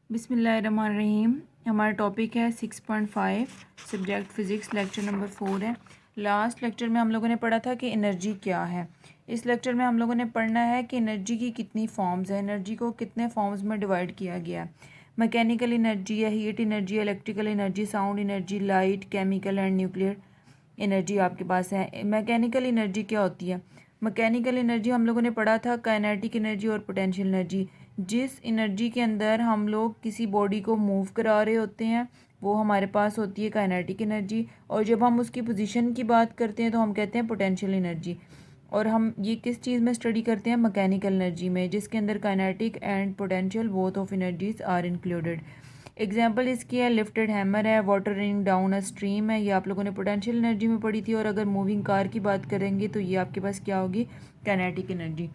बिस्मिल्लाहिर्रहमानिर्रहीम। हमारा टॉपिक है 6.5 सब्जेक्ट फ़िज़िक्स, लेक्चर नंबर 4 है। लास्ट लेक्चर में हम लोगों ने पढ़ा था कि एनर्जी क्या है। इस लेक्चर में हम लोगों ने पढ़ना है कि एनर्जी की कितनी फॉर्म्स है, एनर्जी को कितने फॉर्म्स में डिवाइड किया गया है। मैकेनिकल एनर्जी है, heat energy, electrical energy, sound energy, light, chemical and nuclear energy आपके पास है। मैकेनिकल एनर्जी क्या होती है? मैकेनिकल एनर्जी हम लोगों ने पढ़ा था काइनेटिक एनर्जी और पोटेंशियल एनर्जी। जिस एनर्जी के अंदर हम लोग किसी बॉडी को मूव करा रहे होते हैं वो हमारे पास होती है काइनेटिक एनर्जी, और जब हम उसकी पोजीशन की बात करते हैं तो हम कहते हैं पोटेंशियल एनर्जी। और हम ये किस चीज़ में स्टडी करते हैं? मैकेनिकल एनर्जी में, जिसके अंदर kinetic and potential both of energies are included. Example इसकी है लिफ्टेड हैमर है, water running down a stream है, ये आप लोगों ने पोटेंशियल एनर्जी में पढ़ी थी। और अगर मूविंग कार की बात करेंगे तो ये आपके पास क्या होगी? Kinetic energy.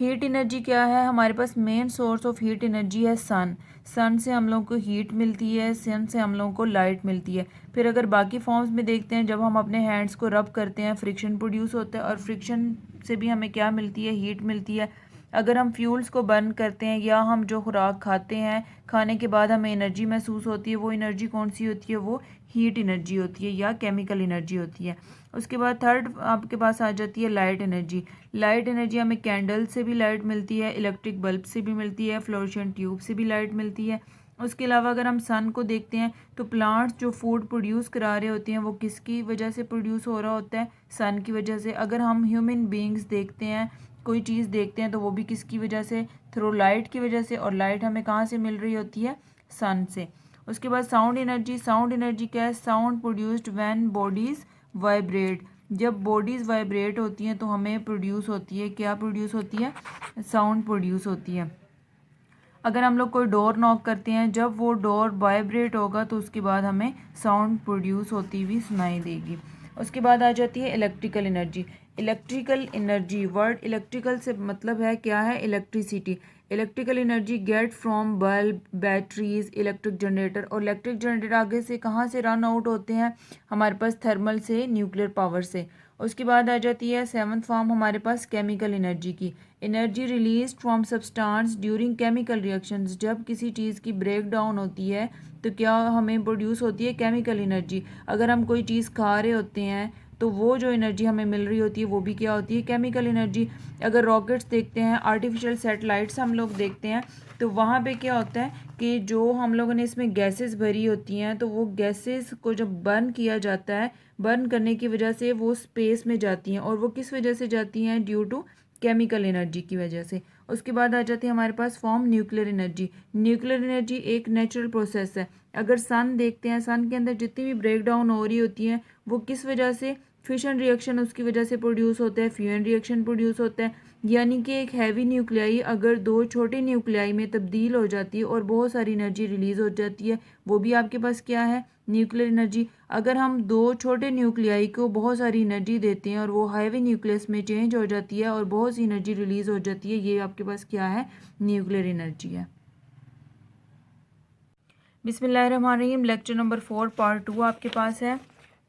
हीट एनर्जी क्या है? हमारे पास main source of heat energy है सन। सन से हम लोगों को हीट मिलती है, सन से हम लोगों को लाइट मिलती है। फिर अगर बाकी फॉर्म्स में देखते हैं, जब हम अपने हैंड्स को रब करते हैं फ्रिक्शन प्रोड्यूस होता है, और फ्रिक्शन से भी हमें क्या मिलती है? हीट मिलती है। अगर हम फ्यूल्स को बर्न करते हैं या हम जो खुराक खाते हैं, खाने के बाद हमें एनर्जी महसूस होती है, वो एनर्जी कौन सी होती है? वो हीट एनर्जी होती है या केमिकल एनर्जी होती है। उसके बाद थर्ड आपके पास आ जाती है लाइट एनर्जी। लाइट एनर्जी हमें कैंडल से भी लाइट मिलती है, इलेक्ट्रिक बल्ब से भी मिलती है, फ्लोरेसेंट ट्यूब से भी लाइट मिलती है। उसके अलावा अगर हम सन को देखते हैं तो प्लांट्स जो फूड प्रोड्यूस करा रहे होते हैं वो किसकी वजह से प्रोड्यूस हो रहा होता है? सन की वजह से। अगर हम ह्यूमन बींग्स देखते हैं, कोई चीज़ देखते हैं, तो वो भी किसकी वजह से? थ्रू लाइट की वजह से। और लाइट हमें कहाँ से मिल रही होती है? सन से। उसके बाद साउंड एनर्जी। साउंड एनर्जी क्या है? Sound produced when bodies vibrate. जब बॉडीज़ वाइब्रेट होती हैं तो हमें प्रोड्यूस होती है, क्या प्रोड्यूस होती है? साउंड प्रोड्यूस होती है। अगर हम लोग कोई डोर नॉक करते हैं, जब वो डोर वाइब्रेट होगा तो उसके बाद हमें साउंड प्रोड्यूस होती हुई सुनाई देगी। उसके बाद आ जाती है electrical energy. Electrical energy, word electrical से मतलब है क्या है? Electricity. Electrical energy get from bulb, batteries, electric generator. और इलेक्ट्रिक जनरेटर आगे से कहाँ से रन आउट होते हैं? हमारे पास थर्मल से, न्यूक्लियर पावर से। उसके बाद आ जाती है सेवन्थ फॉर्म हमारे पास केमिकल एनर्जी की। Energy release from substance during chemical reactions. जब किसी चीज़ की ब्रेक डाउन होती है तो क्या हमें प्रोड्यूस होती है? Chemical energy. अगर हम कोई चीज़ खा रहे होते हैं तो वो जो एनर्जी हमें मिल रही होती है वो भी क्या होती है? Chemical energy. अगर रॉकेट्स देखते हैं, आर्टिफिशियल सैटेलाइट्स हम लोग देखते हैं, तो वहाँ पे क्या होता है कि जो हम लोगों ने इसमें गैसेस भरी होती हैं, तो वो गैसेस को जब बर्न किया जाता है, बर्न करने की वजह से वो स्पेस में जाती हैं। और वो किस वजह से जाती हैं? ड्यू टू केमिकल एनर्जी की वजह से। उसके बाद आ जाती है हमारे पास form nuclear energy. Nuclear energy एक नेचुरल प्रोसेस है। अगर सन देखते हैं, सन के अंदर जितनी भी ब्रेक डाउन हो रही होती है वो किस वजह से? फिशन रिएक्शन उसकी वजह से प्रोड्यूस होता है, फ्यूजन रिएक्शन प्रोड्यूस होता है। यानी कि एक हैवी न्यूक्लियाई अगर दो छोटे न्यूक्लियाई में तब्दील हो जाती है और बहुत सारी एनर्जी रिलीज हो जाती है, वो भी आपके पास क्या है? Nuclear energy. अगर हम दो छोटे न्यूक्लियाई को बहुत सारी एनर्जी देते हैं और वो हैवी न्यूक्लियस में चेंज हो जाती है और बहुत सी एनर्जी रिलीज हो जाती है, ये आपके पास क्या है? न्यूक्लियर एनर्जी है। बिस्मिल्लाहिर्रहमानिर्रहीम। लेक्चर नंबर 4 पार्ट 2 आपके पास है।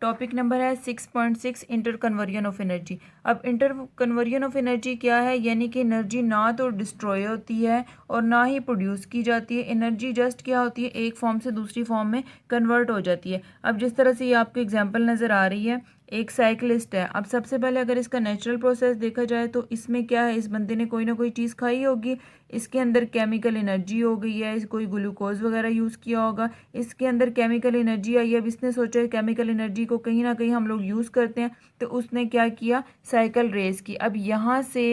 टॉपिक नंबर है 6.6 इंटर कन्वर्जन ऑफ एनर्जी। अब इंटर कन्वर्जन ऑफ एनर्जी क्या है? यानी कि एनर्जी ना तो डिस्ट्रॉय होती है और ना ही प्रोड्यूस की जाती है। एनर्जी जस्ट क्या होती है? एक फॉर्म से दूसरी फॉर्म में कन्वर्ट हो जाती है। अब जिस तरह से ये आपको एग्जांपल नज़र आ रही है, एक साइकिलिस्ट है। अब सबसे पहले अगर इसका नेचुरल प्रोसेस देखा जाए तो इसमें क्या है? इस बंदे ने कोई ना कोई चीज़ खाई होगी, इसके अंदर केमिकल एनर्जी हो गई है, कोई ग्लूकोज वगैरह यूज़ किया होगा, इसके अंदर केमिकल एनर्जी आई है। अब इसने सोचा है केमिकल एनर्जी को कहीं ना कहीं हम लोग यूज़ करते हैं, तो उसने क्या किया? साइकिल रेस की। अब यहाँ से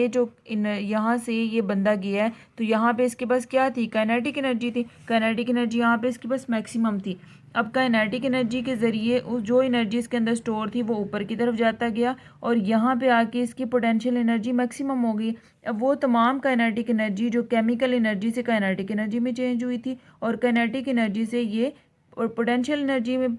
यहाँ से ये बंदा गया है तो यहाँ पे इसके पास क्या थी? काइनेटिक एनर्जी थी। काइनेटिक एनर्जी यहाँ पे इसके पास मैक्सिमम थी। अब काइनेटिक एनर्जी के ज़रिए उस जो एनर्जी इसके अंदर स्टोर थी वो ऊपर की तरफ जाता गया और यहाँ पे आके इसकी पोटेंशियल एनर्जी मैक्सिमम हो गई। अब वो तमाम काइनेटिक एनर्जी जो केमिकल एनर्जी से काइनेटिक एनर्जी में चेंज हुई थी और काइनेटिक एनर्जी से ये और पोटेंशियल एनर्जी में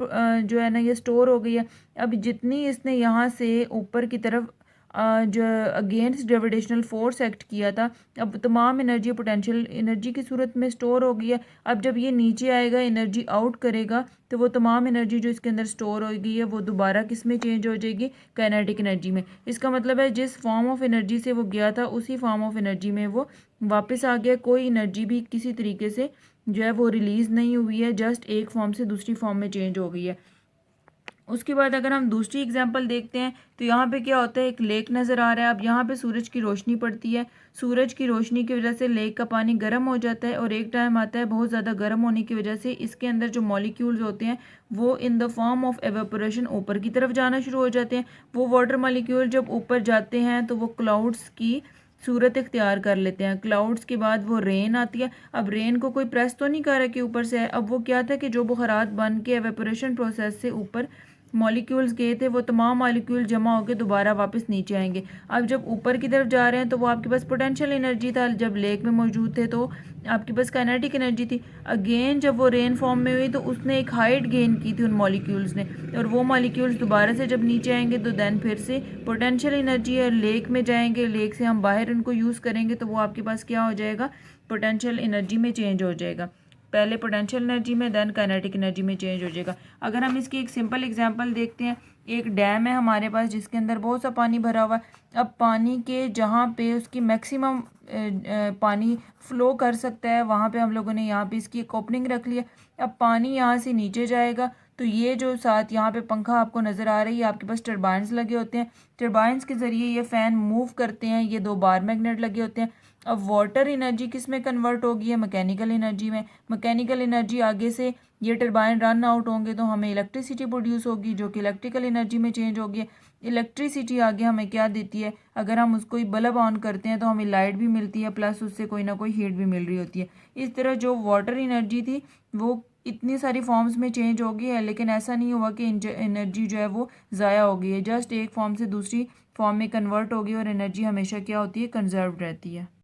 जो है ना ये स्टोर हो गई है। अब जितनी इसने यहाँ से ऊपर की तरफ जो अगेंस्ट ग्रेविटेशनल फोर्स एक्ट किया था, अब तमाम एनर्जी पोटेंशियल एनर्जी की सूरत में स्टोर हो गई है। अब जब ये नीचे आएगा, एनर्जी आउट करेगा, तो वो तमाम एनर्जी जो इसके अंदर स्टोर हो गई है वो दोबारा किस में चेंज हो जाएगी? काइनेटिक एनर्जी में। इसका मतलब है जिस फॉर्म ऑफ एनर्जी से वो गया था उसी फॉर्म ऑफ एनर्जी में वो वापस आ गया। कोई एनर्जी भी किसी तरीके से जो है वो रिलीज़ नहीं हुई है, जस्ट एक फॉर्म से दूसरी फॉर्म में चेंज हो गई है। उसके बाद अगर हम दूसरी एग्जांपल देखते हैं तो यहाँ पे क्या होता है, एक लेक नज़र आ रहा है। अब यहाँ पे सूरज की रोशनी पड़ती है, सूरज की रोशनी की वजह से लेक का पानी गर्म हो जाता है और एक टाइम आता है बहुत ज़्यादा गर्म होने की वजह से इसके अंदर जो मॉलिक्यूल्स होते हैं वो in the form of evaporation ऊपर की तरफ जाना शुरू हो जाते हैं। वो वाटर मॉलिक्यूल जब ऊपर जाते हैं तो वो क्लाउड्स की सूरत इख्तियार कर लेते हैं। क्लाउड्स के बाद वो रेन आती है। अब रेन को कोई प्रेस तो नहीं कर रहा कि ऊपर से है। अब वो क्या था कि जो बुखारात बन के एवेपोरेशन प्रोसेस से ऊपर मॉलिक्यूल्स गए थे वो तमाम मॉलिक्यूल जमा होकर दोबारा वापस नीचे आएंगे। अब जब ऊपर की तरफ जा रहे हैं तो वो आपके पास पोटेंशियल एनर्जी था, जब लेक में मौजूद थे तो आपके पास काइनेटिक एनर्जी थी। अगेन जब वो रेन फॉर्म में हुई तो उसने एक हाइट गेन की थी उन मॉलिक्यूल्स ने, और वो मॉलिक्यूल्स दोबारा से जब नीचे आएंगे तो देन फिर से पोटेंशियल एनर्जी है, लेक में जाएंगे, लेक से हम बाहर उनको यूज़ करेंगे तो वो आपके पास क्या हो जाएगा? पोटेंशियल एनर्जी में चेंज हो जाएगा। पहले पोटेंशियल एनर्जी में देन काइनेटिक एनर्जी में चेंज हो जाएगा। अगर हम इसकी एक सिंपल एग्जांपल देखते हैं, एक डैम है हमारे पास जिसके अंदर बहुत सा पानी भरा हुआ है। अब पानी के जहाँ पे उसकी मैक्सिमम पानी फ्लो कर सकता है वहाँ पे हम लोगों ने यहाँ पे इसकी एक ओपनिंग रख लिया। अब पानी यहाँ से नीचे जाएगा तो ये जो साथ यहाँ पे पंखा आपको नज़र आ रही है, आपके पास टरबाइंस लगे होते हैं। टरबाइंस के ज़रिए ये फ़ैन मूव करते हैं, ये 2 बार मैग्नेट लगे होते हैं। अब वाटर एनर्जी किस में कन्वर्ट होगी है? मैकेनिकल एनर्जी में। मैकेनिकल एनर्जी आगे से ये टरबाइन रन आउट होंगे तो हमें इलेक्ट्रिसिटी प्रोड्यूस होगी जो कि इलेक्ट्रिकल एनर्जी में चेंज होगी। इलेक्ट्रिसिटी आगे हमें क्या देती है? अगर हम उसको बल्ब ऑन करते हैं तो हमें लाइट भी मिलती है, प्लस उससे कोई ना कोई हीट भी मिल रही होती है। इस तरह जो वाटर एनर्जी थी वो इतनी सारी फॉर्म्स में चेंज हो गई है, लेकिन ऐसा नहीं हुआ कि एनर्जी जो है वो ज़ाया हो गई है। जस्ट एक फॉर्म से दूसरी फॉर्म में कन्वर्ट हो गई और एनर्जी हमेशा क्या होती है? कंजर्व रहती है।